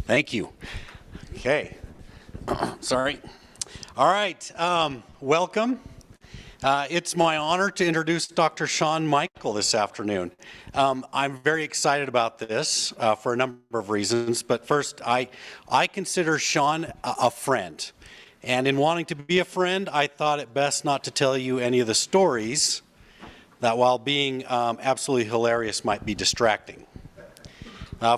Thank you. Okay. Sorry. All right. Welcome. It's my honor to introduce Dr. Shawn Michael this afternoon. I'm very excited about this for a number of reasons, but first, I consider Shawn a friend. And in wanting to be a friend, I thought it best not to tell you any of the stories that, while being absolutely hilarious, might be distracting.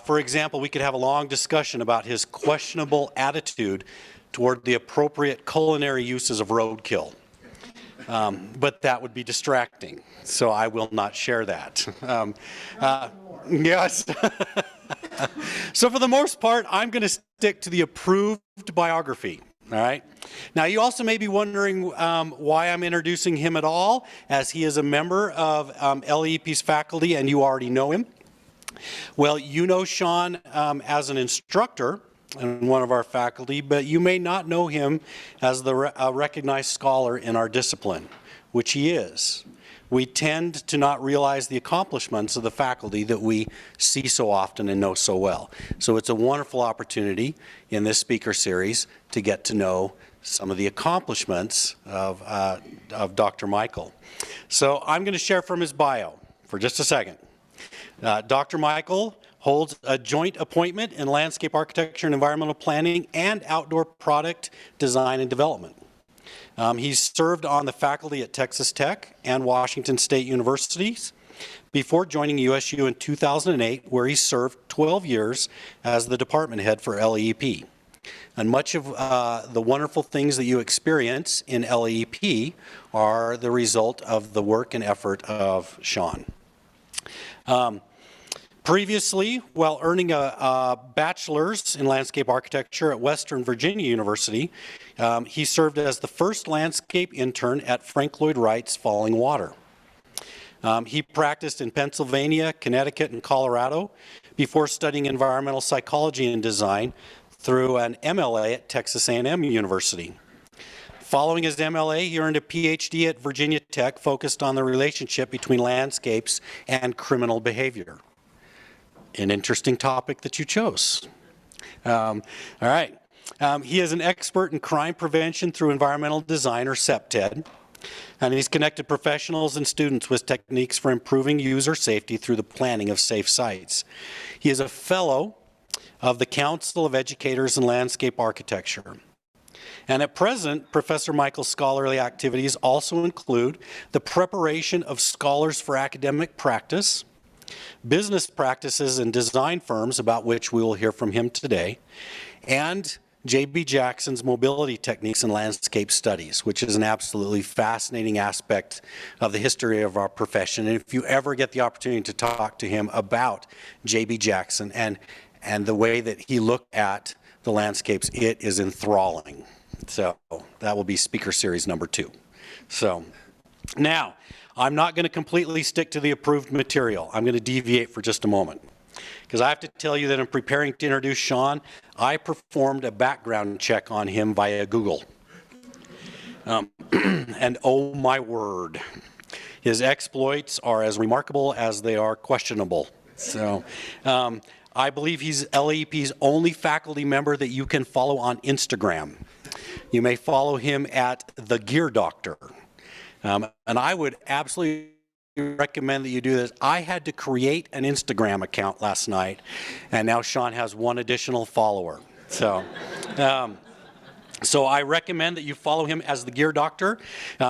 For example, we could have a long discussion about his questionable attitude toward the appropriate culinary uses of roadkill. But that would be distracting, so I will not share that. Yes. So for the most part, I'm going to stick to the approved biography. All right. Now, you also may be wondering why I'm introducing him at all, as he is a member of LEEP's faculty and you already know him. Well, you know Shawn as an instructor and one of our faculty, but you may not know him as the recognized scholar in our discipline, which he is. We tend to not realize the accomplishments of the faculty that we see so often and know so well. So it's a wonderful opportunity in this speaker series to get to know some of the accomplishments of Dr. Michael. So I'm going to share from his bio for just a second. Dr. Michael holds a joint appointment in landscape architecture and environmental planning and outdoor product design and development. He's served on the faculty at Texas Tech and Washington State Universities before joining USU in 2008, where he served 12 years as the department head for LEEP. And much of the wonderful things that you experience in LEEP are the result of the work and effort of Shawn. Previously, while earning a bachelor's in landscape architecture at Western Virginia University, he served as the first landscape intern at Frank Lloyd Wright's Falling Water. He practiced in Pennsylvania, Connecticut, and Colorado before studying environmental psychology and design through an MLA at Texas A&M University. Following his MLA, he earned a PhD at Virginia Tech focused on the relationship between landscapes and criminal behavior. An interesting topic that you chose. All right. He is an expert in crime prevention through environmental design, or CPTED, and he's connected professionals and students with techniques for improving user safety through the planning of safe sites. He is a fellow of the Council of Educators in Landscape Architecture. And at present, Professor Michael's scholarly activities also include the preparation of scholars for academic practice, business practices and design firms, about which we will hear from him today, and J.B. Jackson's mobility techniques and landscape studies, which is an absolutely fascinating aspect of the history of our profession. And if you ever get the opportunity to talk to him about J.B. Jackson and the way that he looked at the landscapes, it is enthralling. So that will be speaker series number 2. So now, I'm not going to completely stick to the approved material. I'm going to deviate for just a moment, because I have to tell you that in preparing to introduce Shawn, I performed a background check on him via Google. And oh my word, his exploits are as remarkable as they are questionable. So I believe he's LEEP's only faculty member that you can follow on Instagram. You may follow him at The Gear Doctor. And I would absolutely recommend that you do this. I had to create an Instagram account last night, and now Shawn has 1 additional follower. So, so I recommend that you follow him as the Gear Doctor.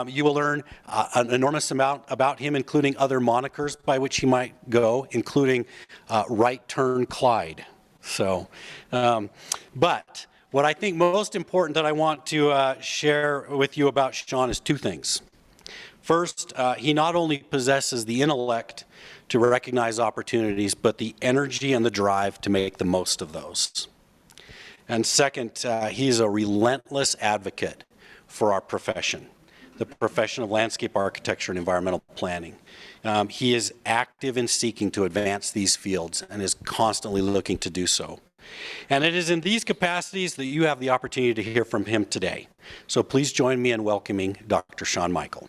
You will learn an enormous amount about him, including other monikers by which he might go, including Right Turn Clyde. So, but what I think most important that I want to share with you about Shawn is 2 things. First, he not only possesses the intellect to recognize opportunities, but the energy and the drive to make the most of those. And second, he's a relentless advocate for our profession, the profession of landscape architecture and environmental planning. He is active in seeking to advance these fields and is constantly looking to do so. And it is in these capacities that you have the opportunity to hear from him today. So please join me in welcoming Dr. Shawn Michael.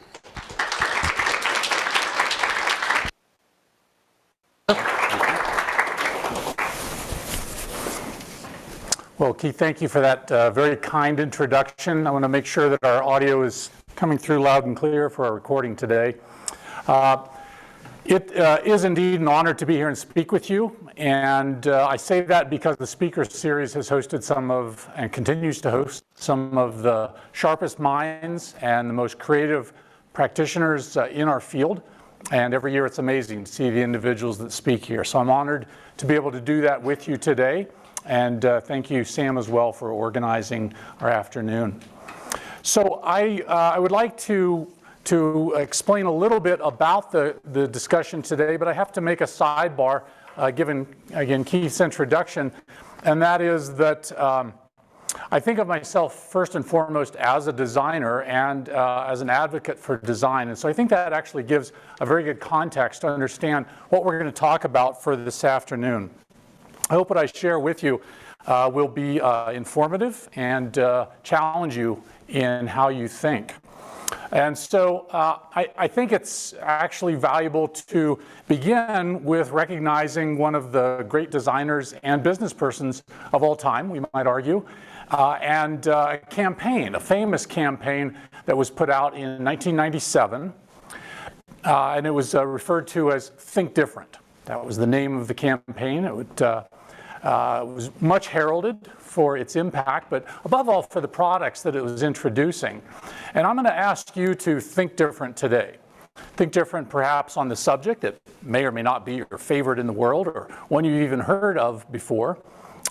Well, Keith, thank you for that very kind introduction. I want to make sure that our audio is coming through loud and clear for our recording today. It is indeed an honor to be here and speak with you, and I say that because the speaker series has hosted some of, and continues to host, some of the sharpest minds and the most creative practitioners in our field, and every year it's amazing to see the individuals that speak here. So I'm honored to be able to do that with you today, and thank you, Sam, as well, for organizing our afternoon. So I would like to explain a little bit about the discussion today, but I have to make a sidebar given, again, Keith's introduction, and that is that I think of myself first and foremost as a designer and as an advocate for design. And so I think that actually gives a very good context to understand what we're going to talk about for this afternoon. I hope what I share with you will be informative and challenge you in how you think. And so I think it's actually valuable to begin with recognizing one of the great designers and business persons of all time, we might argue, and a campaign, a famous campaign that was put out in 1997, and it was referred to as Think Different. That was the name of the campaign. It was much heralded for its impact, but above all for the products that it was introducing. And I'm going to ask you to think different today. Think different perhaps on the subject that may or may not be your favorite in the world or one you've even heard of before.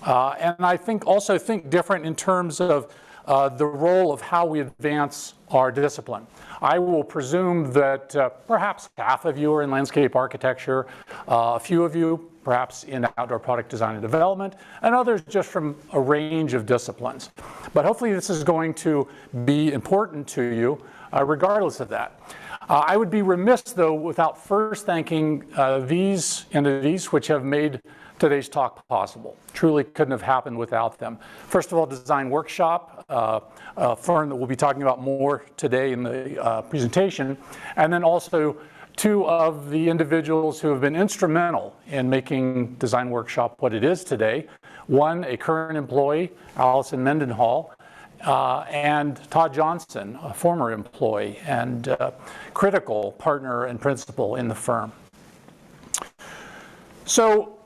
And I think also think different in terms of the role of how we advance our discipline. I will presume that perhaps half of you are in landscape architecture, a few of you perhaps in outdoor product design and development, and others just from a range of disciplines. But hopefully this is going to be important to you regardless of that. I would be remiss, though, without first thanking these entities which have made today's talk possible. Truly couldn't have happened without them. First of all, Design Workshop, a firm that we'll be talking about more today in the presentation, and then also two of the individuals who have been instrumental in making Design Workshop what it is today. One, a current employee, Allison Mendenhall, and Todd Johnson, a former employee and critical partner and principal in the firm. So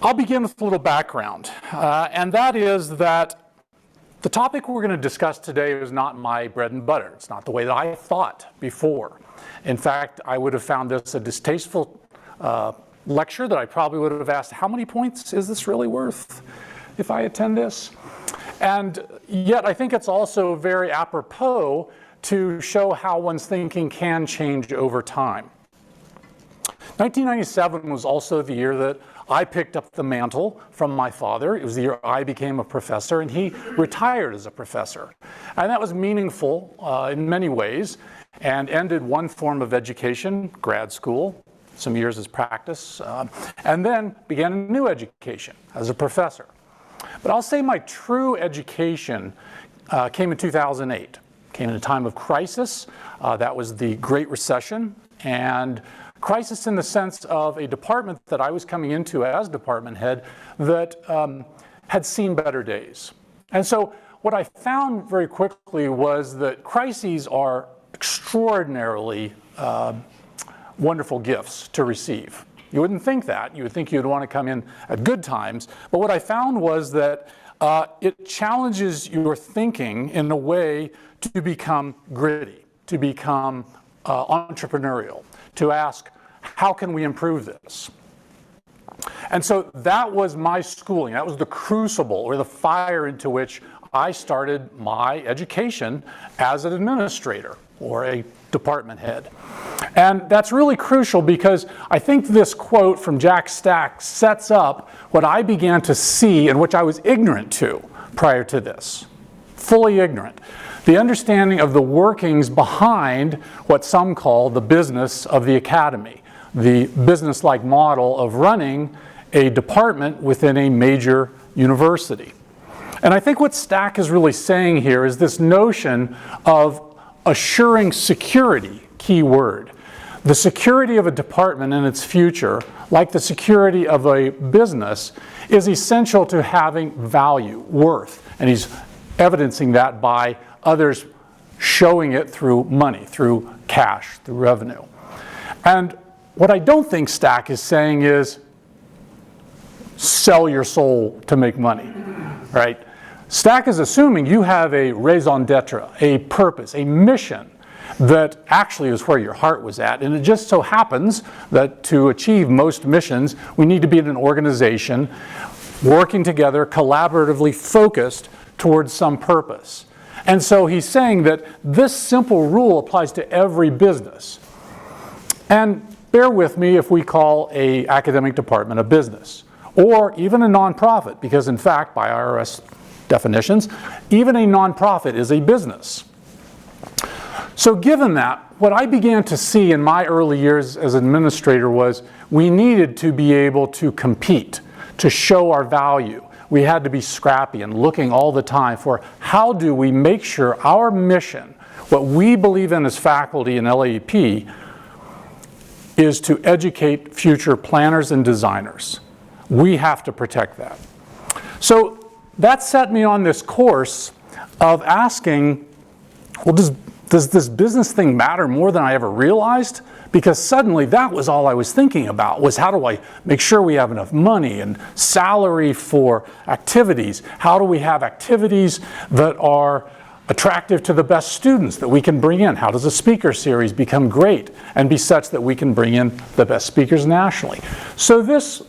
I'll begin with a little background, and that is that the topic we're going to discuss today is not my bread and butter. It's not the way that I thought before. In fact, I would have found this a distasteful lecture that I probably would have asked, how many points is this really worth if I attend this? And yet I think it's also very apropos to show how one's thinking can change over time. 1997 was also the year that I picked up the mantle from my father. It was the year I became a professor, and he retired as a professor. And that was meaningful in many ways, and ended one form of education, grad school, some years as practice, and then began a new education as a professor. But I'll say my true education came in 2008. Came in a time of crisis. That was the Great Recession, and crisis in the sense of a department that I was coming into as department head that had seen better days. And so what I found very quickly was that crises are extraordinarily wonderful gifts to receive. You wouldn't think that. You would think you'd want to come in at good times. But what I found was that it challenges your thinking in a way to become gritty, to become entrepreneurial, to ask, how can we improve this? And so that was my schooling. That was the crucible or the fire into which I started my education as an administrator or a department head. And that's really crucial because I think this quote from Jack Stack sets up what I began to see and which I was ignorant to prior to this, fully ignorant. The understanding of the workings behind what some call the business of the academy, the business-like model of running a department within a major university. And I think what Stack is really saying here is this notion of assuring security, key word, The security of a department and its future, like the security of a business, is essential to having value, worth. And he's evidencing that by others showing it through money, through cash, through revenue. And what I don't think Stack is saying is sell your soul to make money, right? Stack is assuming you have a raison d'etre, a purpose, a mission that actually is where your heart was at. And it just so happens that to achieve most missions, we need to be in an organization working together, collaboratively focused towards some purpose. And so he's saying that this simple rule applies to every business. And bear with me if we call an academic department a business, or even a nonprofit, because in fact, by IRS definitions, even a nonprofit is a business. So given that, what I began to see in my early years as administrator was we needed to be able to compete, to show our value. We had to be scrappy and looking all the time for how do we make sure our mission, what we believe in as faculty in LAEP, is to educate future planners and designers. We have to protect that. So that set me on this course of asking, well, does this business thing matter more than I ever realized? Because suddenly that was all I was thinking about, was how do I make sure we have enough money and salary for activities? How do we have activities that are attractive to the best students that we can bring in? How does a speaker series become great and be such that we can bring in the best speakers nationally? So this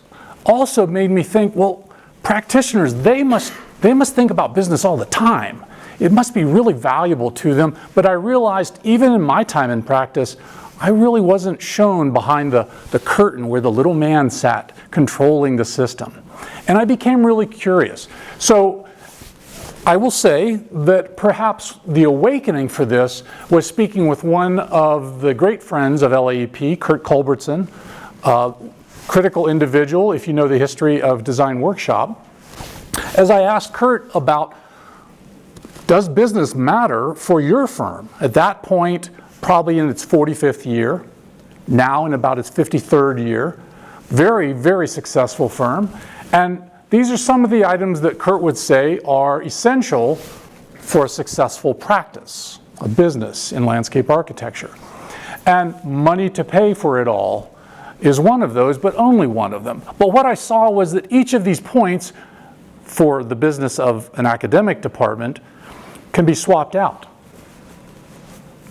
also made me think, well, practitioners, they must think about business all the time. It must be really valuable to them. But I realized even in my time in practice, I really wasn't shown behind the curtain where the little man sat controlling the system. And I became really curious. So I will say that perhaps the awakening for this was speaking with one of the great friends of LAEP, Kurt Culbertson, a critical individual, if you know the history of Design Workshop, as I asked Kurt about, does business matter for your firm? At that point, probably in its 45th year, now in about its 53rd year, very, very successful firm. And these are some of the items that Kurt would say are essential for a successful practice, a business in landscape architecture. And money to pay for it all is one of those, but only one of them. But what I saw was that each of these points for the business of an academic department can be swapped out.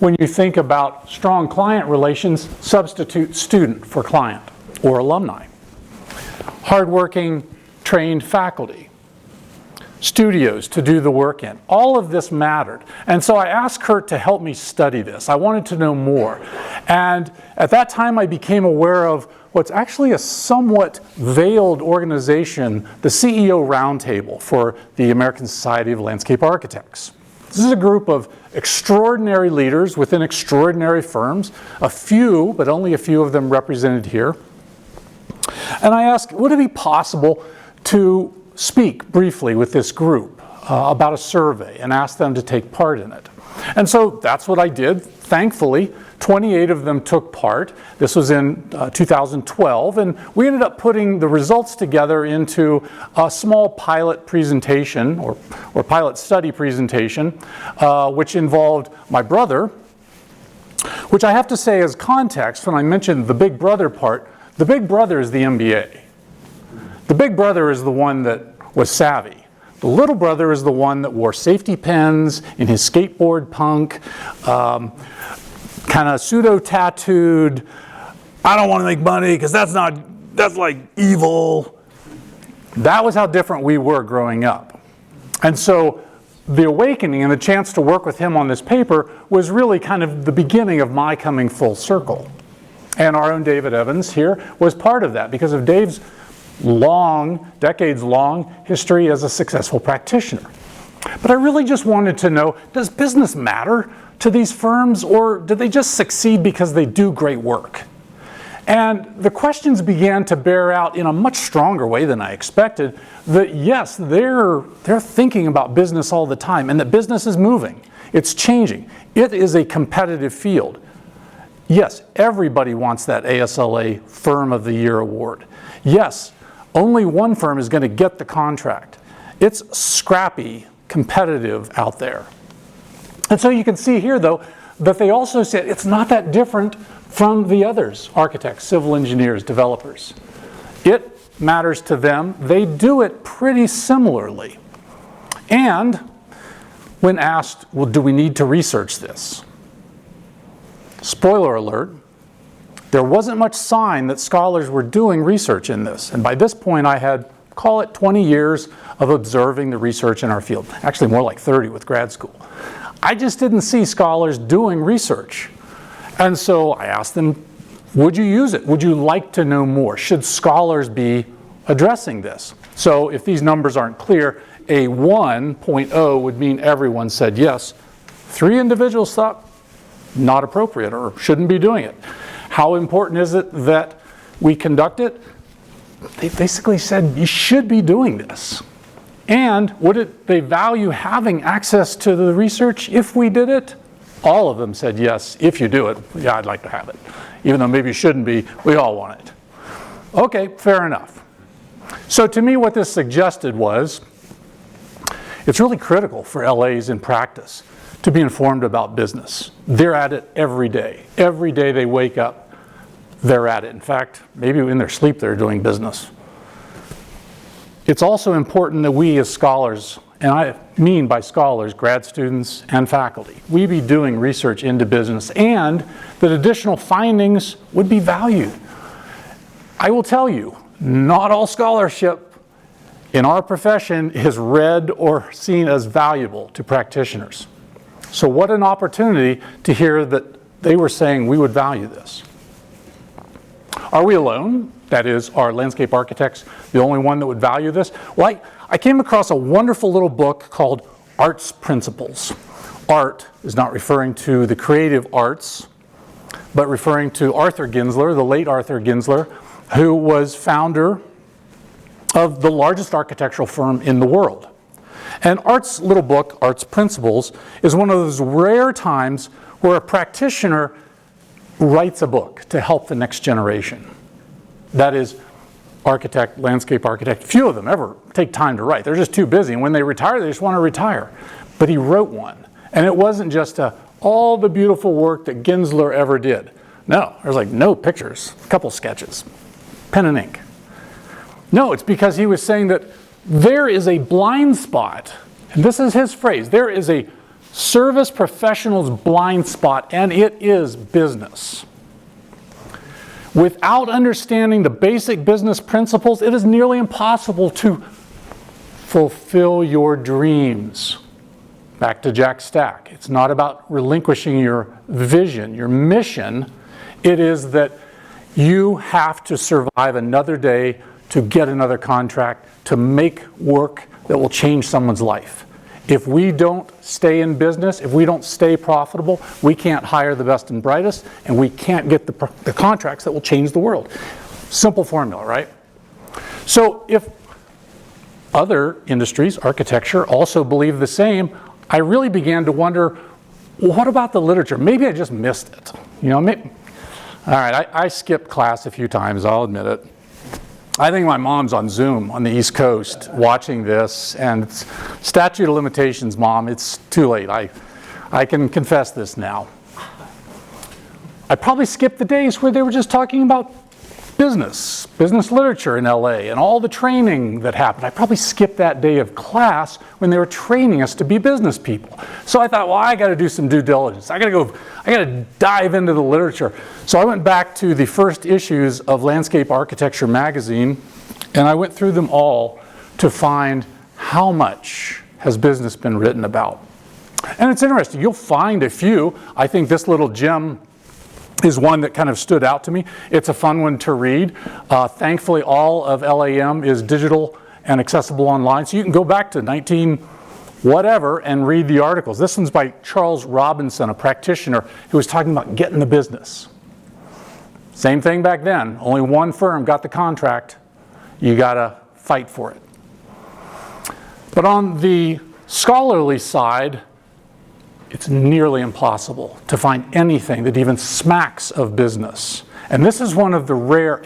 When you think about strong client relations, substitute student for client or alumni. Hardworking, trained faculty. Studios to do the work in. All of this mattered. And so I asked Kurt to help me study this. I wanted to know more. And at that time I became aware of what's actually a somewhat veiled organization, the CEO Roundtable for the American Society of Landscape Architects. This is a group of extraordinary leaders within extraordinary firms, a few, but only a few of them represented here. And I asked, would it be possible to speak briefly with this group about a survey and ask them to take part in it? And so that's what I did. Thankfully, 28 of them took part. This was in 2012, and we ended up putting the results together into a small pilot presentation or pilot study presentation, which involved my brother, which I have to say as context, when I mentioned the big brother part, the big brother is the MBA. The big brother is the one that was savvy. The little brother is the one that wore safety pins in his skateboard punk, kind of pseudo-tattooed, I don't want to make money because that's like evil. That was how different we were growing up. And so the awakening and the chance to work with him on this paper was really kind of the beginning of my coming full circle. And our own David Evans here was part of that because of Dave's long, decades-long history as a successful practitioner. But I really just wanted to know, does business matter to these firms, or do they just succeed because they do great work? And the questions began to bear out in a much stronger way than I expected that yes, they're thinking about business all the time and that business is moving. It's changing. It is a competitive field. Yes, everybody wants that ASLA Firm of the Year award. Yes, only one firm is going to get the contract. It's scrappy, competitive out there. And so you can see here, though, that they also said it's not that different from the others, architects, civil engineers, developers. It matters to them. They do it pretty similarly. And when asked, well, do we need to research this? Spoiler alert, there wasn't much sign that scholars were doing research in this. And by this point, I had, call it 20 years of observing the research in our field. Actually, more like 30 with grad school. I just didn't see scholars doing research. And so I asked them, would you use it? Would you like to know more? Should scholars be addressing this? So if these numbers aren't clear, a 1.0 would mean everyone said yes. 3 individuals thought not appropriate or shouldn't be doing it. How important is it that we conduct it? They basically said you should be doing this. And would they value having access to the research if we did it? All of them said yes, if you do it. Yeah, I'd like to have it. Even though maybe it shouldn't be, we all want it. Okay, fair enough. So to me, what this suggested was, it's really critical for LAs in practice to be informed about business. They're at it every day. Every day they wake up, they're at it. In fact, maybe in their sleep they're doing business. It's also important that we as scholars, and I mean by scholars, grad students and faculty, we be doing research into business and that additional findings would be valued. I will tell you, not all scholarship in our profession is read or seen as valuable to practitioners. So what an opportunity to hear that they were saying we would value this. Are we alone? That is, are landscape architects the only one that would value this? Well, I came across a wonderful little book called Art's Principles. Art is not referring to the creative arts, but referring to Arthur Ginsler, the late Arthur Ginsler, who was founder of the largest architectural firm in the world. And Art's little book, Art's Principles, is one of those rare times where a practitioner writes a book to help the next generation. That is, architect, landscape architect, few of them ever take time to write. They're just too busy, and when they retire, they just want to retire. But he wrote one, and it wasn't just all the beautiful work that Ginsler ever did. No, there's like no pictures, a couple sketches, pen and ink. No, it's because he was saying that there is a blind spot, and this is his phrase, there is a service professional's blind spot, and it is business. Without understanding the basic business principles, it is nearly impossible to fulfill your dreams. Back to Jack Stack. It's not about relinquishing your vision, your mission. It is that you have to survive another day to get another contract, to make work that will change someone's life. If we don't stay in business, if we don't stay profitable, we can't hire the best and brightest, and we can't get the contracts that will change the world. Simple formula, right? So if other industries, architecture, also believe the same, I really began to wonder, well, what about the literature? Maybe I just missed it. You know, all right, I skipped class a few times, I'll admit it. I think my mom's on Zoom on the East Coast watching this, and it's statute of limitations, Mom, it's too late. I can confess this now. I probably skipped the days where they were just talking about business literature in LA, and all the training that happened. I probably skipped that day of class when they were training us to be business people. So I thought, well, I got to do some due diligence. I got to dive into the literature. So I went back to the first issues of Landscape Architecture magazine, and I went through them all to find how much has business been written about. And it's interesting. You'll find a few. I think this little gem is one that kind of stood out to me. It's a fun one to read. Thankfully, all of LAM is digital and accessible online. So you can go back to 19 whatever and read the articles. This one's by Charles Robinson, a practitioner who was talking about getting the business. Same thing back then. Only one firm got the contract. You got to fight for it. But on the scholarly side, it's nearly impossible to find anything that even smacks of business. And this is one of the rare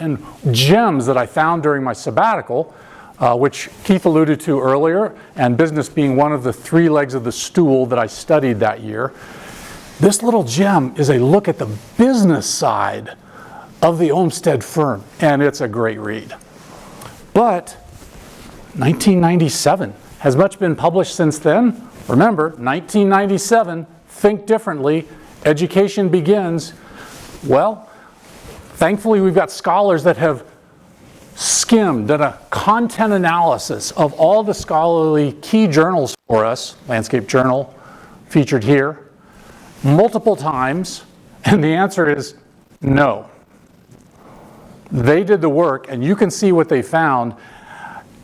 gems that I found during my sabbatical, which Keith alluded to earlier, and business being one of the 3 legs of the stool that I studied that year. This little gem is a look at the business side of the Olmsted firm, and it's a great read. But 1997, has much been published since then? Remember, 1997, think differently, education begins. Well, thankfully we've got scholars that have skimmed, done a content analysis of all the scholarly key journals for us, Landscape Journal featured here, multiple times, and the answer is no. They did the work, and you can see what they found.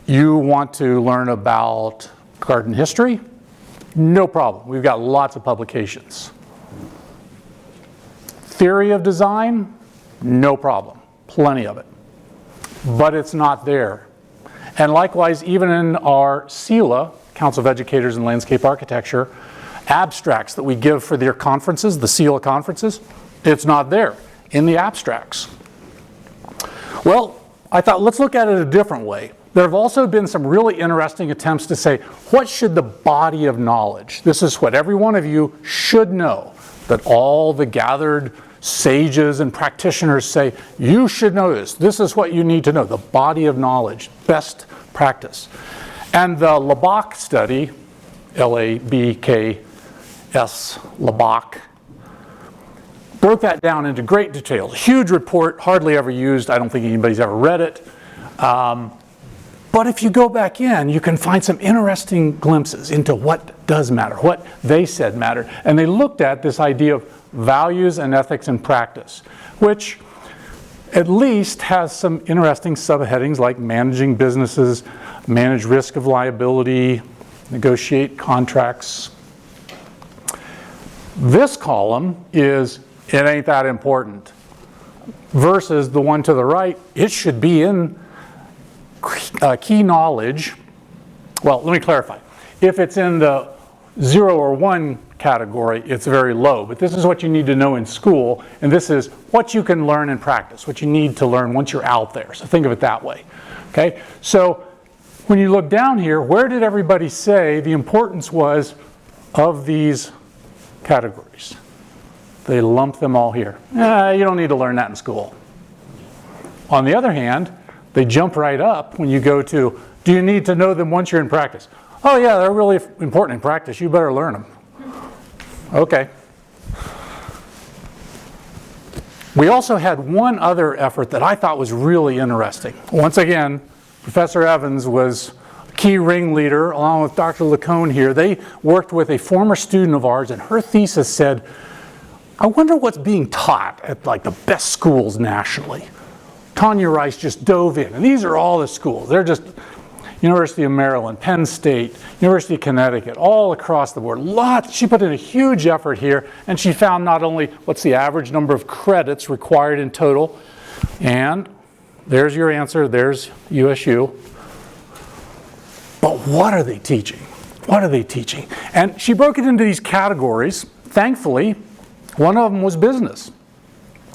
You want to learn about garden history? No problem. We've got lots of publications. Theory of design? No problem. Plenty of it. But it's not there. And likewise, even in our CELA, Council of Educators in Landscape Architecture, abstracts that we give for their conferences, the CELA conferences, it's not there in the abstracts. Well, I thought, let's look at it a different way. There have also been some really interesting attempts to say, what should the body of knowledge? This is what every one of you should know, that all the gathered sages and practitioners say, you should know this. This is what you need to know, the body of knowledge, best practice. And the Labak study, L-A-B-K-S, Labak, broke that down into great detail. Huge report, hardly ever used. I don't think anybody's ever read it. But if you go back in, you can find some interesting glimpses into what does matter, what they said mattered. And they looked at this idea of values and ethics in practice, which at least has some interesting subheadings like managing businesses, manage risk of liability, negotiate contracts. This column is, it ain't that important, versus the one to the right, it should be in key knowledge. Well, let me clarify. If it's in the 0 or 1 category, it's very low. But this is what you need to know in school, and this is what you can learn in practice, what you need to learn once you're out there. So think of it that way. Okay? So when you look down here, where did everybody say the importance was of these categories? They lump them all here. You don't need to learn that in school. On the other hand, they jump right up when you go to, do you need to know them once you're in practice? Oh yeah, they're really important in practice. You better learn them. Okay. We also had one other effort that I thought was really interesting. Once again, Professor Evans was a key ringleader along with Dr. Lacone here. They worked with a former student of ours, and her thesis said, I wonder what's being taught at like the best schools nationally. Tanya Rice just dove in, and these are all the schools. They're just University of Maryland, Penn State, University of Connecticut, all across the board. Lots. She put in a huge effort here, and she found not only what's the average number of credits required in total, and there's your answer, there's USU. But what are they teaching? What are they teaching? And she broke it into these categories. Thankfully, one of them was business.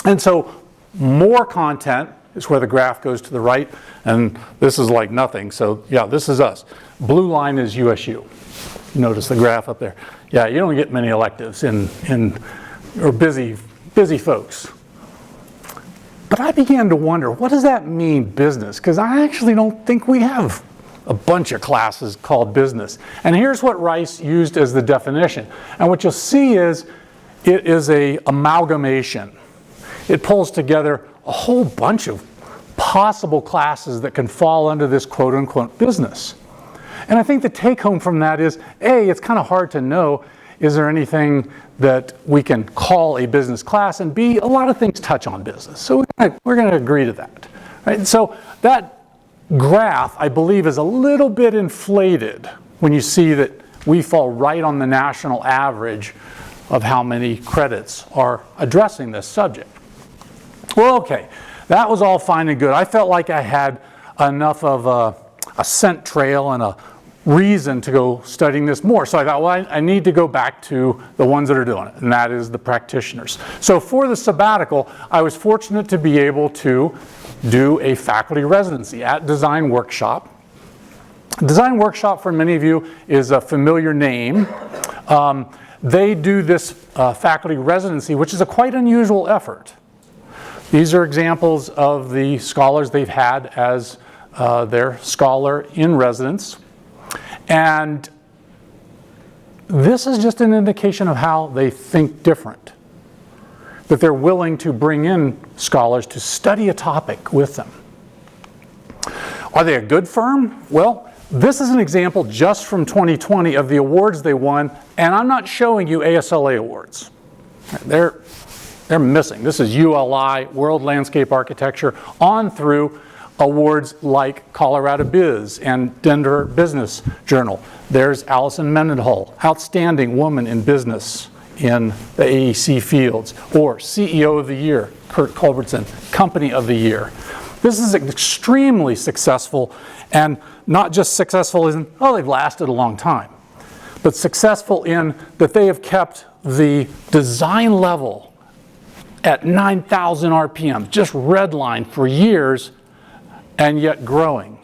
And so more content is where the graph goes to the right, and this is like nothing. So yeah, this is us. Blue line is USU. Notice the graph up there. Yeah, you don't get many electives or busy folks. But I began to wonder, what does that mean, business? Because I actually don't think we have a bunch of classes called business. And here's what Rice used as the definition. And what you'll see is it is an amalgamation. It pulls together a whole bunch of possible classes that can fall under this quote-unquote business. And I think the take-home from that is, A, it's kind of hard to know, is there anything that we can call a business class, and B, a lot of things touch on business. So we're going to agree to that. Right? And so that graph, I believe, is a little bit inflated when you see that we fall right on the national average of how many credits are addressing this subject. Well, okay, that was all fine and good. I felt like I had enough of a scent trail and a reason to go studying this more. So I thought, well, I need to go back to the ones that are doing it, and that is the practitioners. So for the sabbatical, I was fortunate to be able to do a faculty residency at Design Workshop. Design Workshop, for many of you, is a familiar name. They do this faculty residency, which is a quite unusual effort. These are examples of the scholars they've had as their scholar in residence. And this is just an indication of how they think different, that they're willing to bring in scholars to study a topic with them. Are they a good firm? Well, this is an example just from 2020 of the awards they won, and I'm not showing you ASLA awards. They're missing. This is ULI, World Landscape Architecture, on through awards like Colorado Biz and Denver Business Journal. There's Allison Mendenhall, Outstanding Woman in Business in the AEC fields, or CEO of the Year, Kurt Culbertson, Company of the Year. This is extremely successful, and not just successful in, oh, they've lasted a long time, but successful in that they have kept the design level at 9,000 RPM, just redlined for years, and yet growing.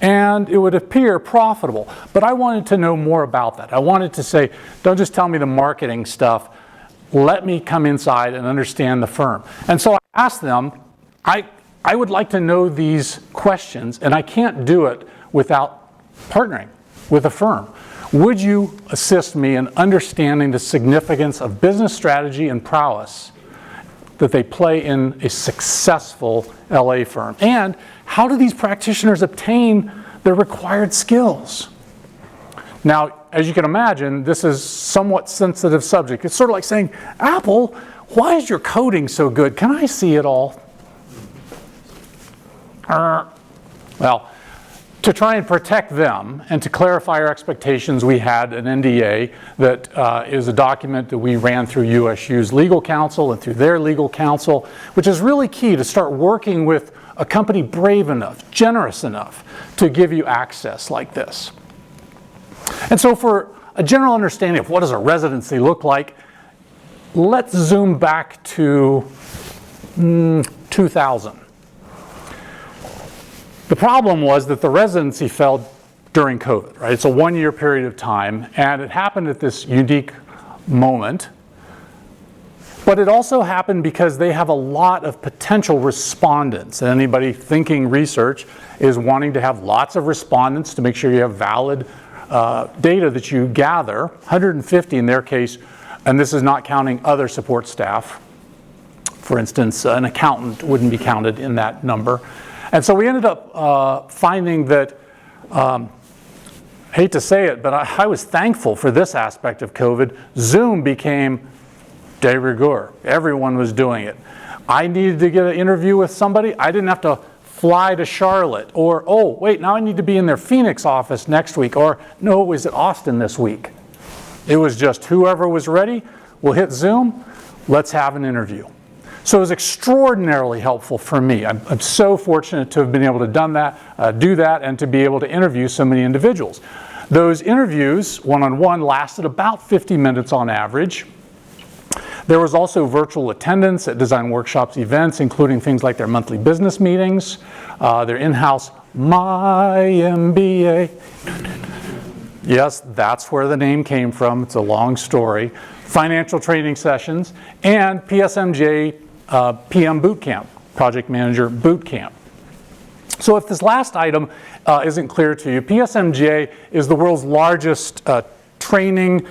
And it would appear profitable. But I wanted to know more about that. I wanted to say, don't just tell me the marketing stuff. Let me come inside and understand the firm. And so I asked them, I would like to know these questions, and I can't do it without partnering with a firm. Would you assist me in understanding the significance of business strategy and prowess that they play in a successful LA firm? And how do these practitioners obtain the required skills? Now, as you can imagine, this is a somewhat sensitive subject. It's sort of like saying, Apple, why is your coding so good? Can I see it all? Well, to try and protect them and to clarify our expectations, we had an NDA that is a document that we ran through USU's legal counsel and through their legal counsel, which is really key to start working with a company brave enough, generous enough to give you access like this. And so for a general understanding of what does a residency look like, let's zoom back to 2000. The problem was that the residency fell during COVID, right? It's a one-year period of time, and it happened at this unique moment. But it also happened because they have a lot of potential respondents. And anybody thinking research is wanting to have lots of respondents to make sure you have valid data that you gather, 150 in their case, and this is not counting other support staff. For instance, an accountant wouldn't be counted in that number. And so we ended up finding that, hate to say it, but I was thankful for this aspect of COVID. Zoom became de rigueur. Everyone was doing it. I needed to get an interview with somebody. I didn't have to fly to Charlotte, or, oh, wait, now I need to be in their Phoenix office next week, or no, it was at Austin this week. It was just whoever was ready, we'll hit Zoom, let's have an interview. So it was extraordinarily helpful for me. I'm so fortunate to have been able to do that, and to be able to interview so many individuals. Those interviews, one-on-one, lasted about 50 minutes on average. There was also virtual attendance at Design Workshop's events, including things like their monthly business meetings, their in-house MyMBA. Yes, that's where the name came from. It's a long story. Financial training sessions, and PSMGA PM Bootcamp, Project Manager Bootcamp. So if this last item isn't clear to you, PSMGA is the world's largest training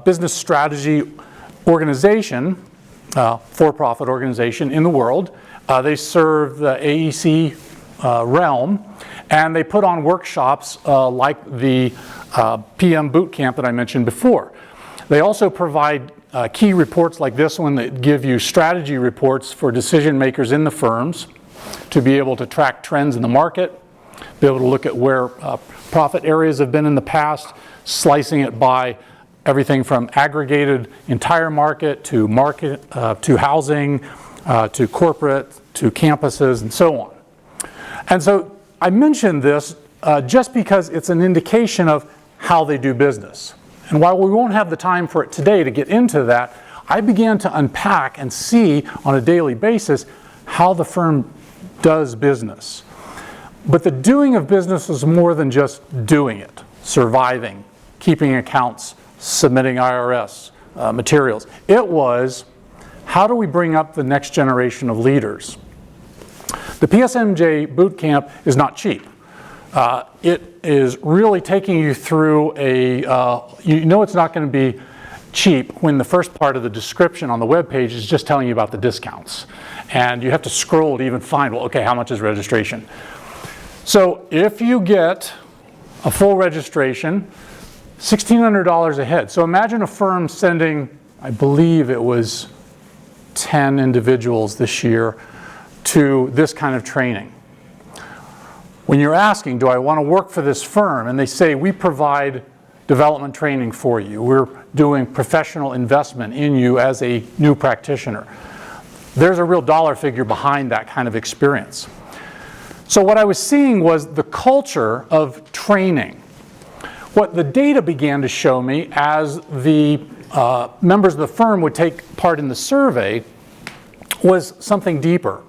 business strategy organization, for-profit organization in the world. They serve the AEC realm, and they put on workshops like the PM Bootcamp that I mentioned before. They also provide key reports like this one that give you strategy reports for decision makers in the firms to be able to track trends in the market, be able to look at where profit areas have been in the past, slicing it by everything from aggregated entire market to housing, to corporate, to campuses, and so on. And so I mentioned this just because it's an indication of how they do business. And while we won't have the time for it today to get into that, I began to unpack and see on a daily basis how the firm does business. But the doing of business is more than just doing it, surviving, keeping accounts, submitting IRS materials. It was, how do we bring up the next generation of leaders? The PSMJ boot camp is not cheap. It is really taking you through a, you know it's not going to be cheap when the first part of the description on the web page is just telling you about the discounts. And you have to scroll to even find, well, okay, how much is registration? So if you get a full registration, $1,600 a head. So imagine a firm sending, I believe it was 10 individuals this year to this kind of training. When you're asking, do I want to work for this firm? And they say, we provide development training for you. We're doing professional investment in you as a new practitioner. There's a real dollar figure behind that kind of experience. So what I was seeing was the culture of training. What the data began to show me as the members of the firm would take part in the survey was something deeper.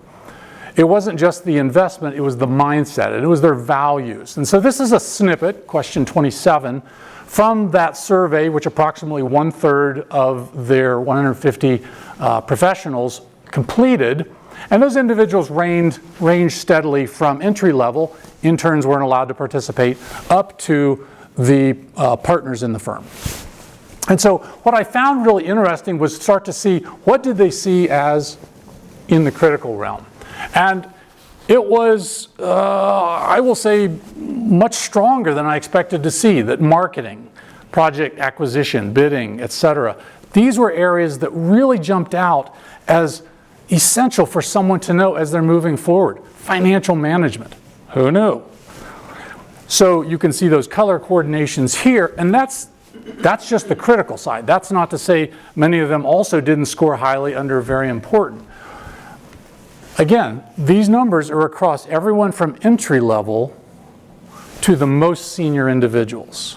It wasn't just the investment, it was the mindset, and it was their values. And so this is a snippet, question 27, from that survey, which approximately 1/3 of their 150 professionals completed. And those individuals ranged steadily from entry level, interns weren't allowed to participate, up to the partners in the firm. And so what I found really interesting was start to see what did they see as in the critical realm. And it was, I will say, much stronger than I expected to see, that marketing, project acquisition, bidding, etc. These were areas that really jumped out as essential for someone to know as they're moving forward. Financial management, who knew? So you can see those color coordinations here, and that's just the critical side. That's not to say many of them also didn't score highly under very important. Again, these numbers are across everyone from entry level to the most senior individuals.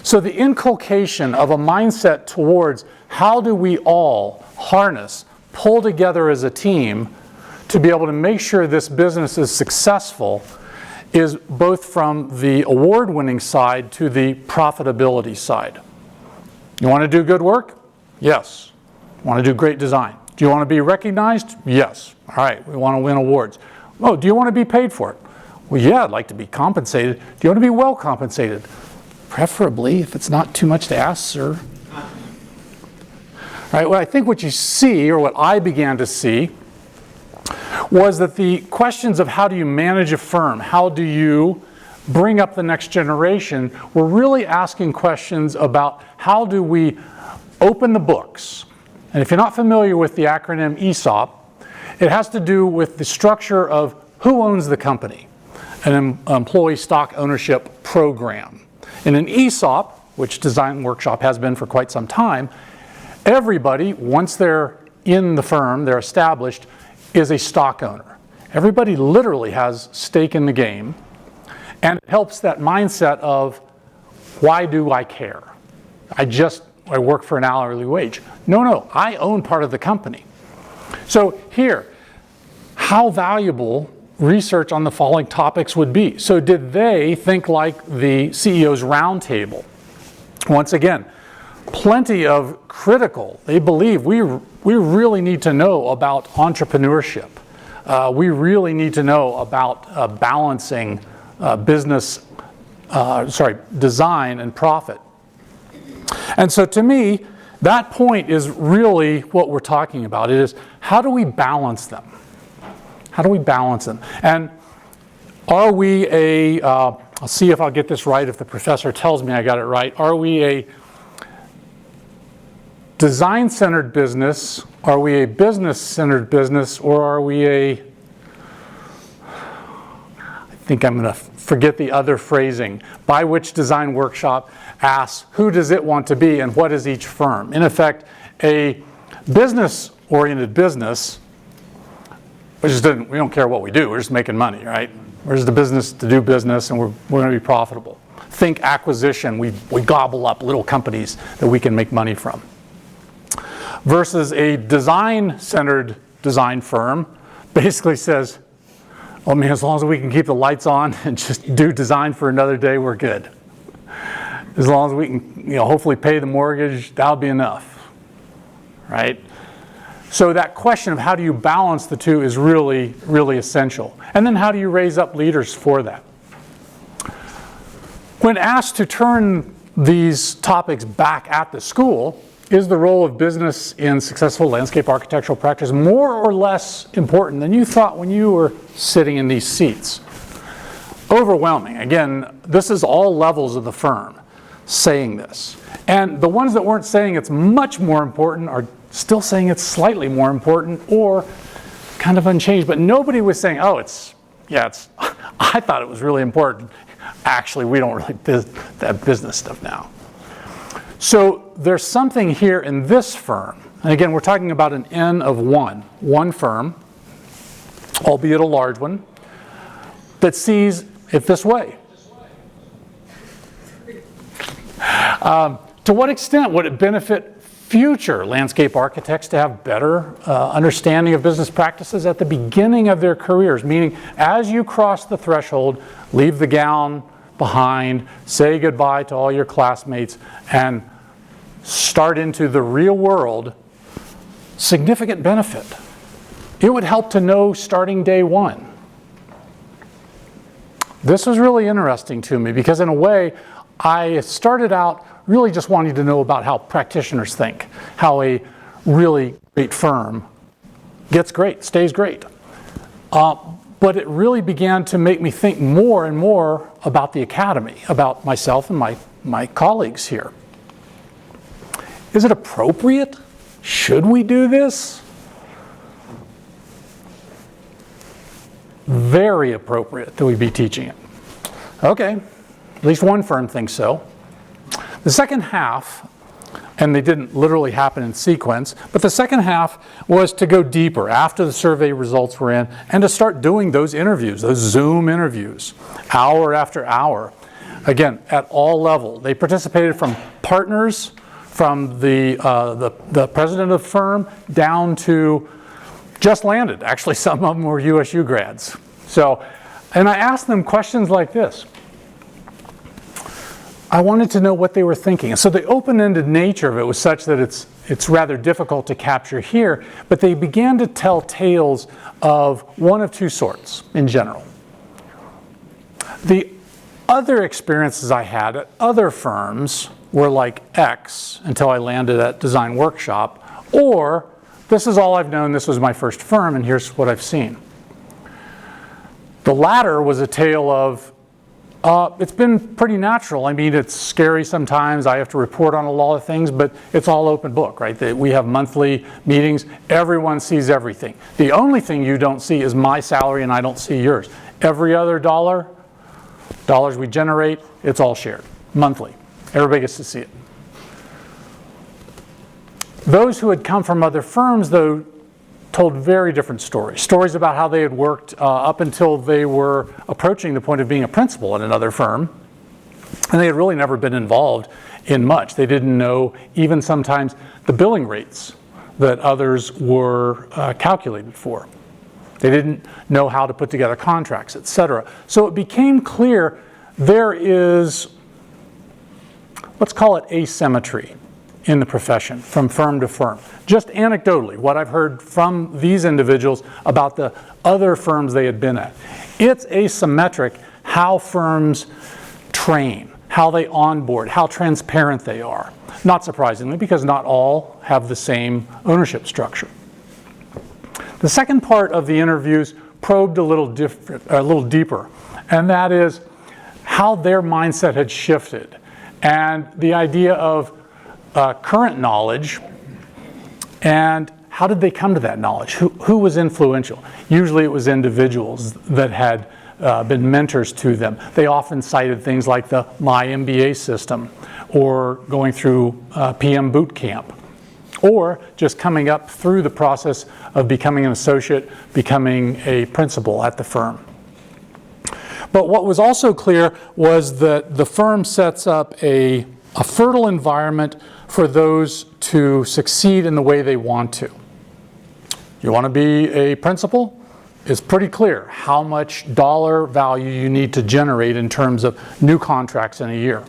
So the inculcation of a mindset towards how do we all harness, pull together as a team to be able to make sure this business is successful is both from the award-winning side to the profitability side. You want to do good work? Yes. Want to do great design? Do you want to be recognized? Yes. All right, we want to win awards. Oh, do you want to be paid for it? Well, yeah, I'd like to be compensated. Do you want to be well compensated? Preferably, if it's not too much to ask, sir. All right, well, I think what you see, or what I began to see, was that the questions of how do you manage a firm, how do you bring up the next generation, were really asking questions about how do we open the books. And if you're not familiar with the acronym ESOP, it has to do with the structure of who owns the company, an employee stock ownership program. In an ESOP, which Design Workshop has been for quite some time, everybody, once they're in the firm, they're established, is a stock owner. Everybody literally has stake in the game, and it helps that mindset of, why do I care? I work for an hourly wage. No, I own part of the company. So here, how valuable research on the following topics would be. So did they think like the CEO's roundtable? Once again, plenty of critical. They believe we really need to know about entrepreneurship. We really need to know about balancing design and profit. And so to me, that point is really what we're talking about. It is, how do we balance them? How do we balance them? And are we I'll see if I'll get this right, if the professor tells me I got it right. Are we a design-centered business? Are we a business-centered business? Or are we I think I'm going to forget the other phrasing, by which Design Workshop asks, who does it want to be and what is each firm? In effect, a business-oriented business, we don't care what we do, we're just making money, right? We're just a business to do business, and we're going to be profitable. Think acquisition. We gobble up little companies that we can make money from. Versus a design-centered design firm basically says, well, I mean, as long as we can keep the lights on and just do design for another day, we're good. As long as we can, hopefully pay the mortgage, that'll be enough, right? So that question of how do you balance the two is really, really essential. And then how do you raise up leaders for that? When asked to turn these topics back at the school, is the role of business in successful landscape architectural practice more or less important than you thought when you were sitting in these seats? Overwhelming. Again, this is all levels of the firm saying this. And the ones that weren't saying it's much more important are still saying it's slightly more important or kind of unchanged. But nobody was saying, oh, I thought it was really important. Actually, we don't really that business stuff now. So there's something here in this firm, and again, we're talking about an N of one firm, albeit a large one, that sees it this way. To what extent would it benefit future landscape architects to have better understanding of business practices at the beginning of their careers? Meaning, as you cross the threshold, leave the gown behind, say goodbye to all your classmates, and start into the real world, significant benefit. It would help to know starting day one. This was really interesting to me because in a way, I started out really just wanting to know about how practitioners think, how a really great firm gets great, stays great. But it really began to make me think more and more about the academy, about myself and my colleagues here. Is it appropriate? Should we do this? Very appropriate that we be teaching it. Okay, at least one firm thinks so. The second half, and they didn't literally happen in sequence, but the second half was to go deeper after the survey results were in and to start doing those interviews, those Zoom interviews, hour after hour. Again, at all levels. They participated from partners, from the president of the firm, down to just landed. Actually, some of them were USU grads. So, and I asked them questions like this. I wanted to know what they were thinking. So the open-ended nature of it was such that it's rather difficult to capture here, but they began to tell tales of one of two sorts in general. The other experiences I had at other firms were like X until I landed at Design Workshop, or this is all I've known, this was my first firm, and here's what I've seen. The latter was a tale of it's been pretty natural. I mean, it's scary sometimes. I have to report on a lot of things, but it's all open book, right? We have monthly meetings. Everyone sees everything. The only thing you don't see is my salary, and I don't see yours. Every other dollars we generate, it's all shared monthly. Everybody gets to see it. Those who had come from other firms, though, told very different stories. Stories about how they had worked up until they were approaching the point of being a principal at another firm. And they had really never been involved in much. They didn't know even sometimes the billing rates that others were calculated for. They didn't know how to put together contracts, etc. So it became clear there is, let's call it asymmetry in the profession from firm to firm. Just anecdotally, what I've heard from these individuals about the other firms they had been at. It's asymmetric how firms train, how they onboard, how transparent they are. Not surprisingly, because not all have the same ownership structure. The second part of the interviews probed a little deeper, and that is how their mindset had shifted and the idea of current knowledge and how did they come to that knowledge? Who was influential? Usually it was individuals that had been mentors to them. They often cited things like the My MBA system or going through PM boot camp or just coming up through the process of becoming an associate, becoming a principal at the firm. But what was also clear was that the firm sets up a fertile environment for those to succeed in the way they want to. You want to be a principal? It's pretty clear how much dollar value you need to generate in terms of new contracts in a year.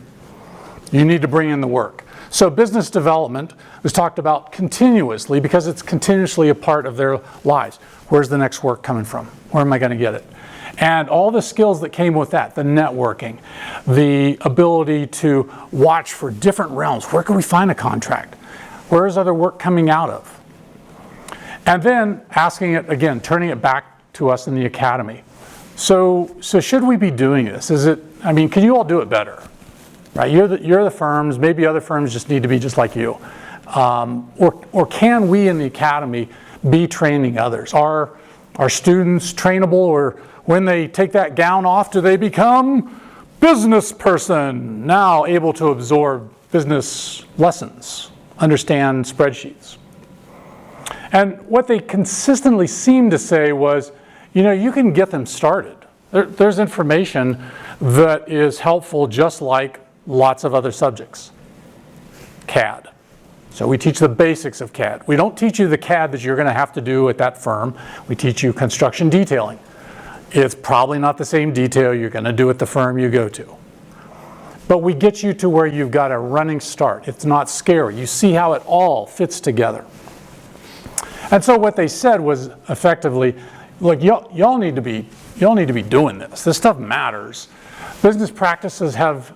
You need to bring in the work. So business development was talked about continuously because it's continuously a part of their lives. Where's the next work coming from? Where am I going to get it? And all the skills that came with that, the networking, the ability to watch for different realms. Where can we find a contract? Where is other work coming out of? And then asking it again, turning it back to us in the academy. So should we be doing this? Can you all do it better? Right? You're the firms, maybe other firms just need to be just like you. Or can we in the academy be training others? Are students trainable, or when they take that gown off, do they become business person, now able to absorb business lessons, understand spreadsheets? And what they consistently seemed to say was, you can get them started. There's information that is helpful just like lots of other subjects. CAD. So we teach the basics of CAD. We don't teach you the CAD that you're going to have to do at that firm. We teach you construction detailing. It's probably not the same detail you're going to do at the firm you go to. But we get you to where you've got a running start. It's not scary. You see how it all fits together. And so what they said was effectively, look, y'all need to be doing this. This stuff matters. Business practices have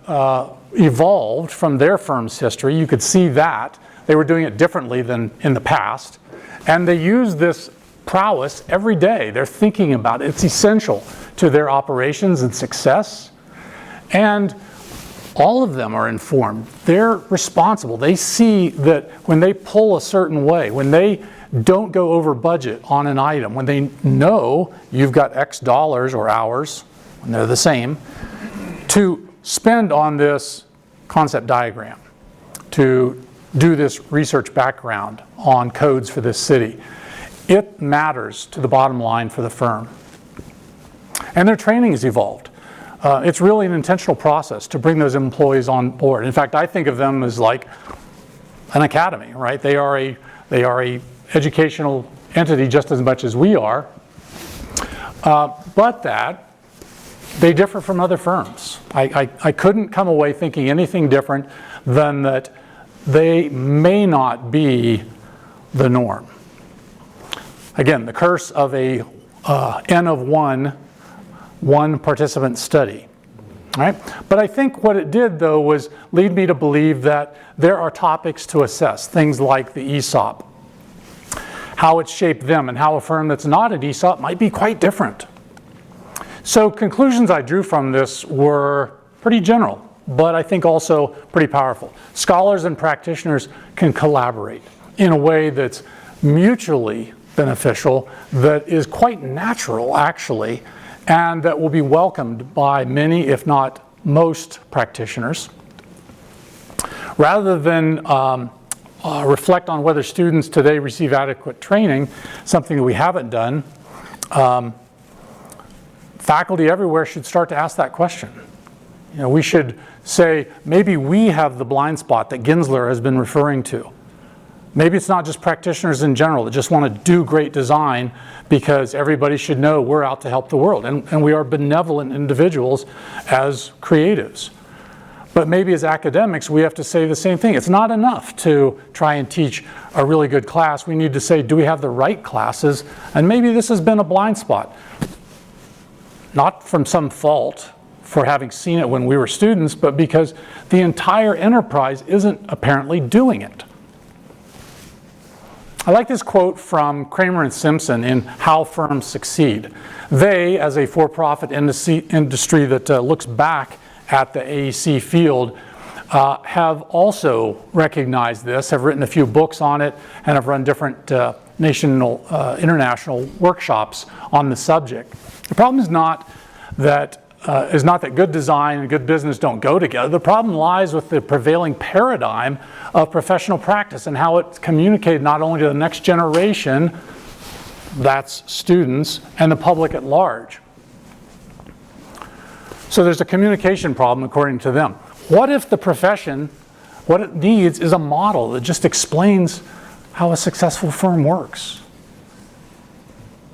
evolved from their firm's history. You could see that. They were doing it differently than in the past. And they use this prowess every day. They're thinking about it. It's essential to their operations and success. And all of them are informed. They're responsible. They see that when they pull a certain way, when they don't go over budget on an item, when they know you've got X dollars or hours, when they're the same, to spend on this concept diagram, to do this research background on codes for this city. It matters to the bottom line for the firm. And their training has evolved. It's really an intentional process to bring those employees on board. In fact, I think of them as like an academy, right? They are a educational entity just as much as we are, but that they differ from other firms. I couldn't come away thinking anything different than that they may not be the norm. Again, the curse of a N of one participant study. Right? But I think what it did, though, was lead me to believe that there are topics to assess, things like the ESOP, how it shaped them, and how a firm that's not an ESOP might be quite different. So conclusions I drew from this were pretty general, but I think also pretty powerful. Scholars and practitioners can collaborate in a way that's mutually beneficial, that is quite natural, actually, and that will be welcomed by many, if not most, practitioners. Rather than reflect on whether students today receive adequate training, something that we haven't done, faculty everywhere should start to ask that question. We should say, maybe we have the blind spot that Gensler has been referring to. Maybe it's not just practitioners in general that just want to do great design because everybody should know we're out to help the world. And we are benevolent individuals as creatives. But maybe as academics, we have to say the same thing. It's not enough to try and teach a really good class. We need to say, do we have the right classes? And maybe this has been a blind spot. Not from some fault for having seen it when we were students, but because the entire enterprise isn't apparently doing it. I like this quote from Kramer and Simpson in How Firms Succeed. They, as a for-profit industry that looks back at the AEC field, have also recognized this, have written a few books on it, and have run different international workshops on the subject. The problem is not that good design and good business don't go together. The problem lies with the prevailing paradigm of professional practice and how it's communicated not only to the next generation, that's students, and the public at large. So there's a communication problem according to them. What if the profession, what it needs is a model that just explains how a successful firm works?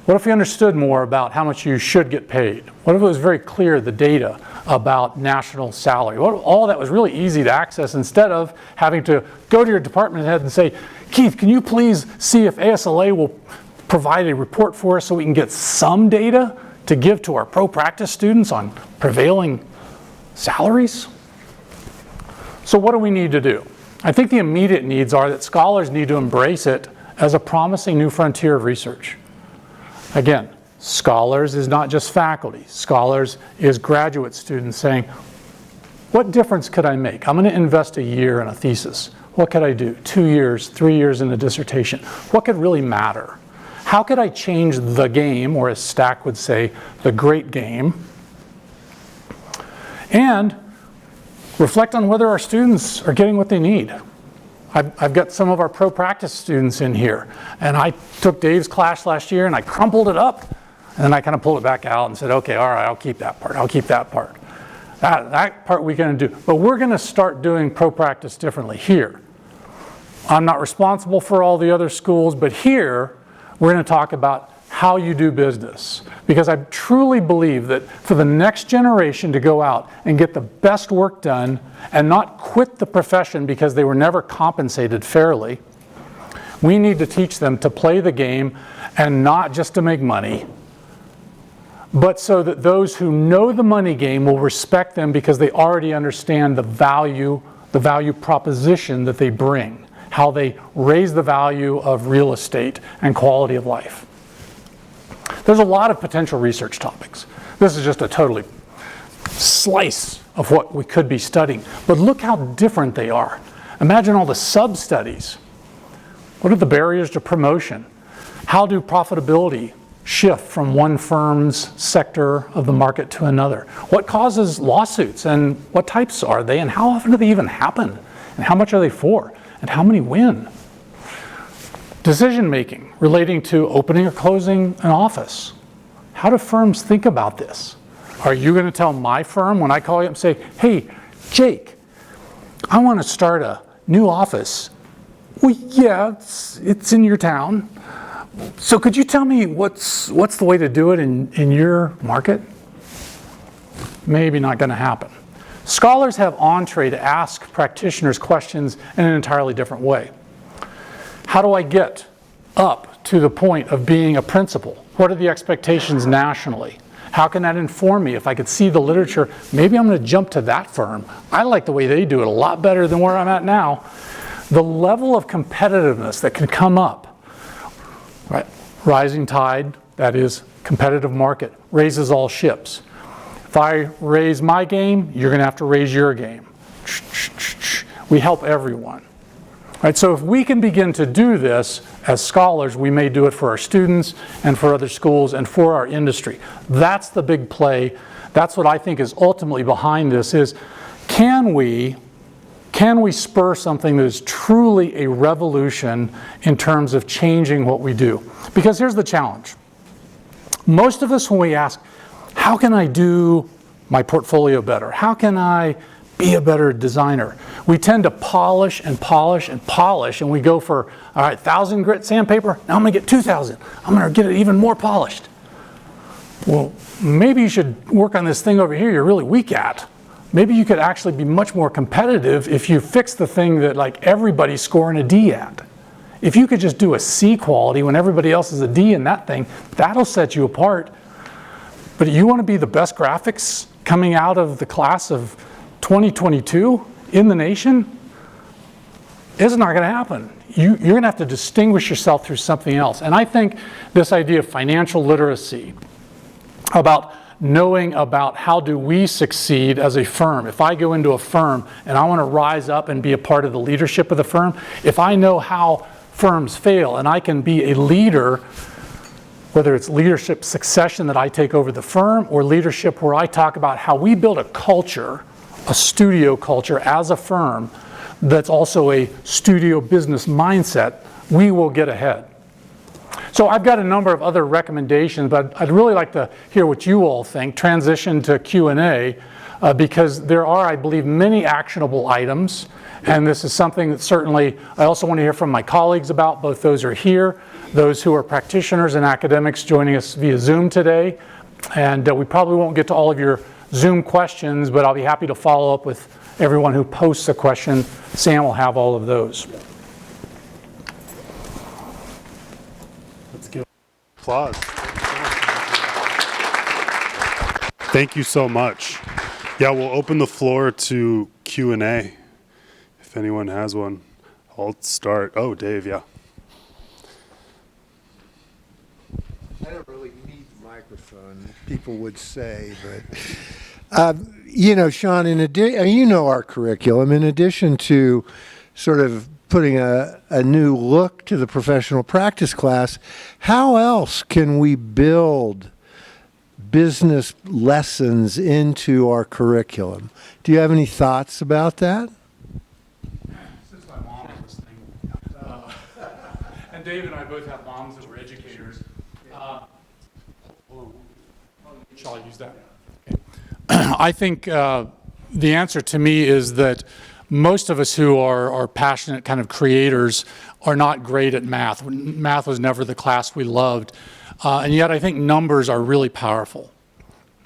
What if we understood more about how much you should get paid? What if it was very clear, the data about national salary? What if all that was really easy to access instead of having to go to your department head and say, Keith, can you please see if ASLA will provide a report for us so we can get some data to give to our pro practice students on prevailing salaries? So what do we need to do? I think the immediate needs are that scholars need to embrace it as a promising new frontier of research. Again, scholars is not just faculty. Scholars is graduate students saying, what difference could I make? I'm going to invest a year in a thesis. What could I do? 2 years, 3 years in a dissertation. What could really matter? How could I change the game, or as Stack would say, the great game? And reflect on whether our students are getting what they need. I've got some of our pro practice students in here, and I took Dave's class last year and I crumpled it up, and then I kind of pulled it back out and said, okay, all right, I'll keep that part, I'll keep that part. That part we can do, but we're going to start doing pro practice differently here. I'm not responsible for all the other schools, but here we're going to talk about how you do business, because I truly believe that for the next generation to go out and get the best work done and not quit the profession because they were never compensated fairly, we need to teach them to play the game, and not just to make money, but so that those who know the money game will respect them because they already understand the value proposition that they bring, how they raise the value of real estate and quality of life. There's a lot of potential research topics. This is just a totally slice of what we could be studying. But look how different they are. Imagine all the sub-studies. What are the barriers to promotion? How do profitability shift from one firm's sector of the market to another? What causes lawsuits, and what types are they, and how often do they even happen? And how much are they for? And how many win? Decision making relating to opening or closing an office. How do firms think about this? Are you going to tell my firm when I call you up and say, hey, Jake, I want to start a new office? Well, yeah, it's in your town. So could you tell me what's the way to do it in your market? Maybe not going to happen. Scholars have entree to ask practitioners questions in an entirely different way. How do I get up to the point of being a principal? What are the expectations nationally? How can that inform me? If I could see the literature, maybe I'm going to jump to that firm. I like the way they do it a lot better than where I'm at now. The level of competitiveness that can come up, right? Rising tide, that is competitive market, raises all ships. If I raise my game, you're going to have to raise your game. We help everyone. Right, so if we can begin to do this as scholars, we may do it for our students and for other schools and for our industry. That's the big play. That's what I think is ultimately behind this is, can we spur something that is truly a revolution in terms of changing what we do? Because here's the challenge. Most of us, when we ask, how can I do my portfolio better? How can I be a better designer? We tend to polish and polish and polish, and we go for, all right, 1,000 grit sandpaper, now I'm going to get 2,000. I'm going to get it even more polished. Well, maybe you should work on this thing over here you're really weak at. Maybe you could actually be much more competitive if you fix the thing that like everybody's scoring a D at. If you could just do a C quality when everybody else is a D in that thing, that'll set you apart. But you want to be the best graphics coming out of the class of 2022 in the nation? It's not going to happen. You're going to have to distinguish yourself through something else. And I think this idea of financial literacy, about knowing about how do we succeed as a firm. If I go into a firm and I want to rise up and be a part of the leadership of the firm, if I know how firms fail and I can be a leader, whether it's leadership succession that I take over the firm or leadership where I talk about how we build a culture, a studio culture as a firm that's also a studio business mindset, we will get ahead. So I've got a number of other recommendations, but I'd really like to hear what you all think. Transition to Q&A, because there are, I believe, many actionable items, and this is something that certainly I also want to hear from my colleagues about. Both those are here, those who are practitioners and academics joining us via Zoom today, and we probably won't get to all of your Zoom questions, but I'll be happy to follow up with everyone who posts a question. Sam will have all of those. Let's give applause. Thank you so much. Yeah, we'll open the floor to Q&A if anyone has one. I'll start. Oh, Dave, yeah. I don't really need the microphone, people would say, but you know, Sean, you know our curriculum. In addition to sort of putting a new look to the professional practice class, how else can we build business lessons into our curriculum? Do you have any thoughts about that? Since my mom is listening, and Dave and I both have moms that were educators. Shall I use that? Okay. I think the answer to me is that most of us who are passionate kind of creators are not great at math. Math was never the class we loved. And yet I think numbers are really powerful.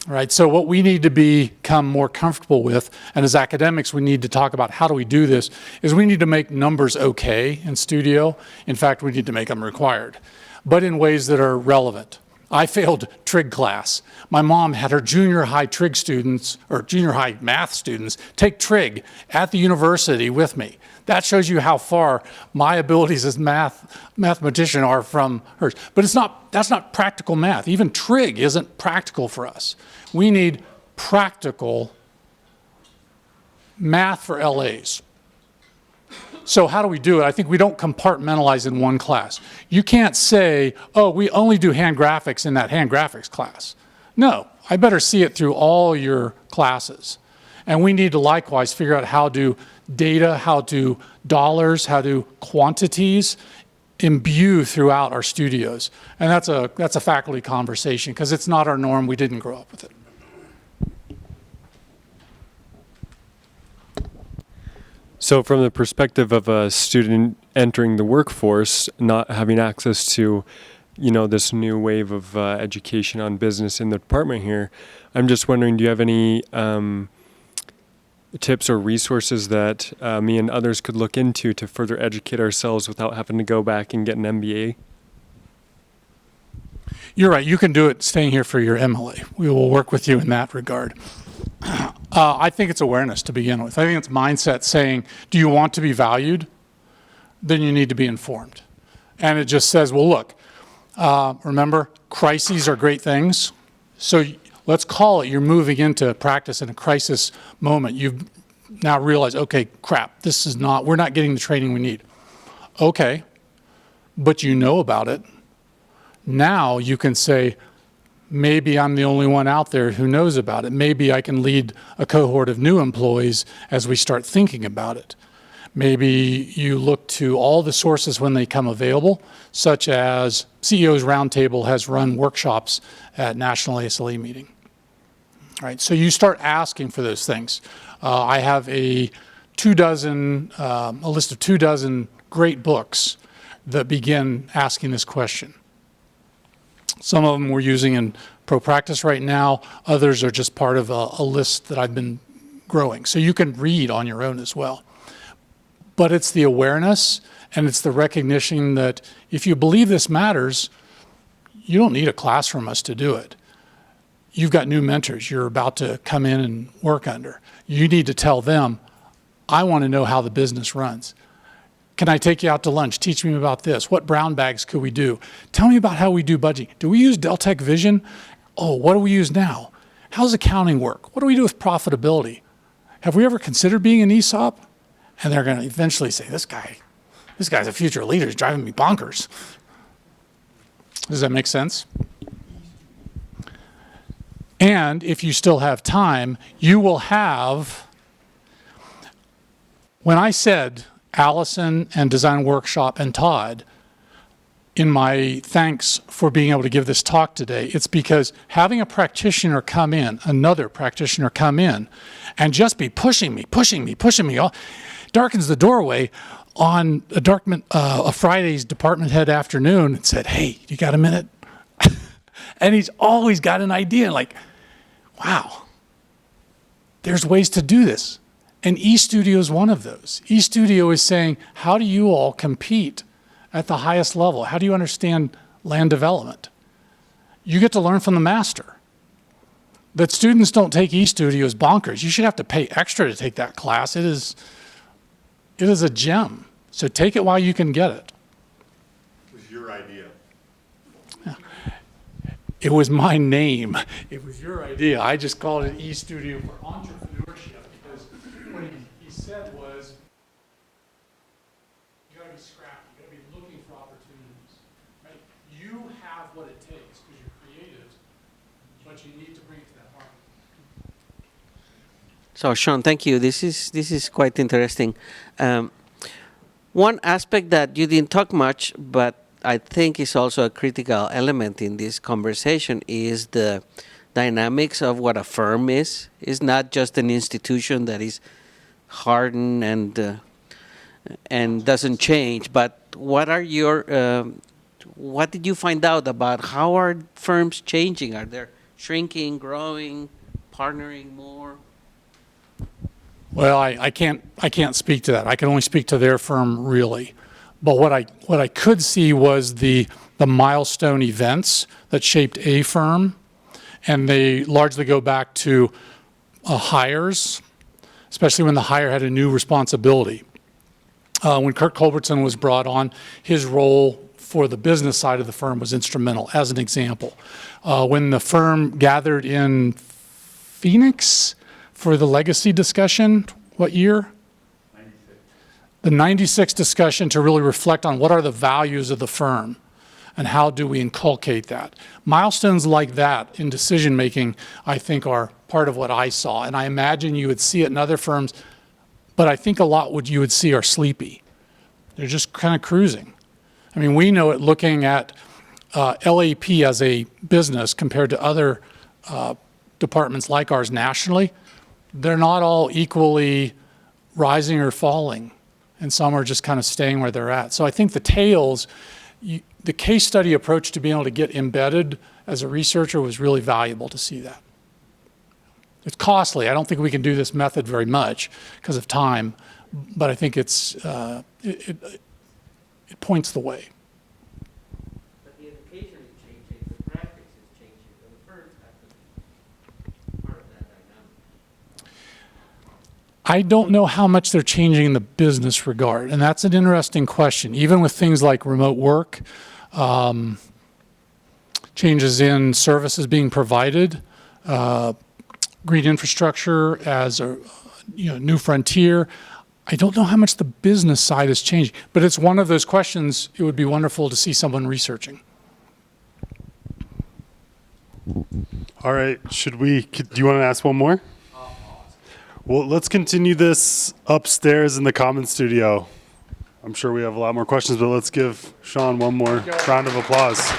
Right? So what we need to become more comfortable with, and as academics we need to talk about how do we do this, is we need to make numbers okay in studio. In fact, we need to make them required, but in ways that are relevant. I failed trig class. My mom had her junior high trig students, or junior high math students, take trig at the university with me. That shows you how far my abilities as mathematician are from hers. But that's not practical math. Even trig isn't practical for us. We need practical math for LAs. So how do we do it? I think we don't compartmentalize in one class. You can't say, oh, we only do hand graphics in that hand graphics class. No, I better see it through all your classes. And we need to likewise figure out how do data, how do dollars, how do quantities imbue throughout our studios. And that's a faculty conversation because it's not our norm. We didn't grow up with it. So from the perspective of a student entering the workforce, not having access to, this new wave of education on business in the department here, I'm just wondering, do you have any tips or resources that me and others could look into to further educate ourselves without having to go back and get an MBA? You're right. You can do it staying here for your MLA. We will work with you in that regard. I think it's awareness to begin with. I think it's mindset saying, do you want to be valued? Then you need to be informed. And it just says, well, look, remember, crises are great things. So let's call it you're moving into practice in a crisis moment. You've now realized, okay, crap, we're not getting the training we need. Okay, but you know about it. Now you can say, maybe I'm the only one out there who knows about it. Maybe I can lead a cohort of new employees as we start thinking about it. Maybe you look to all the sources when they come available, such as CEO's Roundtable has run workshops at National ASLE meeting. All right, so you start asking for those things. I have a list of 24 great books that begin asking this question. Some of them we're using in pro practice right now. Others are just part of a list that I've been growing. So you can read on your own as well. But it's the awareness and it's the recognition that if you believe this matters, you don't need a class from us to do it. You've got new mentors you're about to come in and work under. You need to tell them, I want to know how the business runs. Can I take you out to lunch? Teach me about this. What brown bags could we do? Tell me about how we do budgeting. Do we use Deltec Vision? Oh, what do we use now? How does accounting work? What do we do with profitability? Have we ever considered being an ESOP? And they're going to eventually say, this guy's a future leader. He's driving me bonkers. Does that make sense? And if you still have time, you will have, when I said Allison and Design Workshop and Todd, in my thanks for being able to give this talk today. It's because having a practitioner come in, another practitioner come in, and just be pushing me, darkens the doorway on a Friday's department head afternoon and said, "Hey, you got a minute?" And he's always got an idea, like, wow, there's ways to do this. And eStudio is one of those. eStudio is saying, how do you all compete at the highest level? How do you understand land development? You get to learn from the master. That students don't take eStudio is bonkers. You should have to pay extra to take that class. It is a gem. So take it while you can get it. It was your idea. It was my name. It was your idea. I just called it eStudio for entrepreneurship because what he said was, you gotta be scrappy, you gotta be looking for opportunities, right? You have what it takes because you're creative, but you need to bring it to that market. So Sean, thank you. This is quite interesting. One aspect that you didn't talk much, but I think is also a critical element in this conversation is the dynamics of what a firm is. It's not just an institution that is hardened and doesn't change. But what are what did you find out about how are firms changing? Are they shrinking, growing, partnering more? Well, I can't speak to that. I can only speak to their firm, really. But what I could see was the milestone events that shaped a firm, and they largely go back to hires, especially when the hire had a new responsibility. When Kurt Culbertson was brought on, his role for the business side of the firm was instrumental, as an example. When the firm gathered in Phoenix for the legacy discussion, what year? The 96 discussion to really reflect on what are the values of the firm and how do we inculcate that. Milestones like that in decision making, I think, are part of what I saw. And I imagine you would see it in other firms, but I think a lot what you would see are sleepy. They're just kind of cruising. I mean, we know it looking at LAP as a business compared to other departments like ours nationally. They're not all equally rising or falling. And some are just kind of staying where they're at. So I think the tails, the case study approach to being able to get embedded as a researcher was really valuable to see that. It's costly. I don't think we can do this method very much because of time, but I think it points the way. But the education is changing, the practice is changing, and the firms have to be part of that dynamic. I don't know how much they're changing in the business regard, and that's an interesting question. Even with things like remote work, changes in services being provided, green infrastructure as a new frontier. I don't know how much the business side is changing, but it's one of those questions it would be wonderful to see someone researching. All right, do you want to ask one more? Well, let's continue this upstairs in the common studio. I'm sure we have a lot more questions, but let's give Sean one more round of applause.